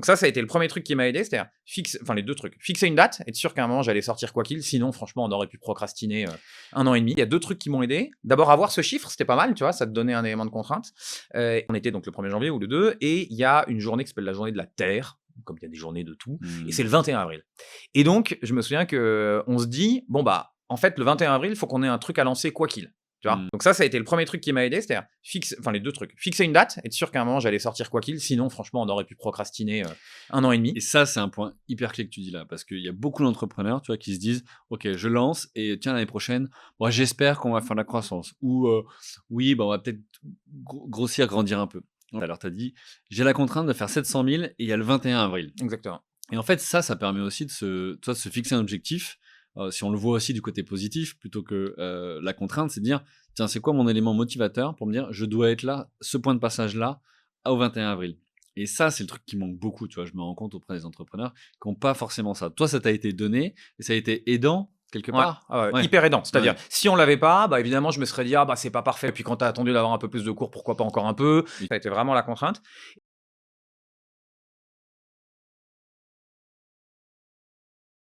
Donc ça a été le premier truc qui m'a aidé, c'est-à-dire les deux trucs. Fixer une date, être sûr qu'à un moment j'allais sortir quoi qu'il, sinon franchement on aurait pu procrastiner 1 an et demi. Il y a 2 trucs qui m'ont aidé. D'abord avoir ce chiffre, c'était pas mal, tu vois, ça te donnait un élément de contrainte. On était donc le 1er janvier ou le 2 et il y a une journée qui s'appelle la journée de la Terre, comme il y a des journées de tout, et c'est le 21 avril. Et donc je me souviens qu'on se dit, bon bah en fait le 21 avril, il faut qu'on ait un truc à lancer quoi qu'il. Tu vois. Donc ça a été le premier truc qui m'a aidé, c'est-à-dire les deux trucs. Fixer une date, être sûr qu'à un moment j'allais sortir quoi qu'il, sinon franchement on aurait pu procrastiner 1 an et demi. Et ça, c'est un point hyper clé que tu dis là, parce qu'il y a beaucoup d'entrepreneurs, tu vois, qui se disent, ok, je lance et tiens l'année prochaine, moi j'espère qu'on va faire de la croissance ou oui, on va peut-être grossir, grandir un peu. Alors tu as dit, j'ai la contrainte de faire 700 000 et il y a le 21 avril. Exactement. Et en fait, ça permet aussi de se fixer un objectif. Si on le voit aussi du côté positif, plutôt que la contrainte, c'est de dire, tiens, c'est quoi mon élément motivateur pour me dire, je dois être là, ce point de passage-là, au 21 avril. Et ça, c'est le truc qui manque beaucoup, tu vois. Je me rends compte auprès des entrepreneurs qui n'ont pas forcément ça. Toi, ça t'a été donné et ça a été aidant quelque part. Ouais. Hyper aidant. C'est-à-dire, si on l'avait pas, bah évidemment, je me serais dit, ah bah c'est pas parfait. Et puis quand t'as attendu d'avoir un peu plus de cours, pourquoi pas encore un peu. Ça a été vraiment la contrainte.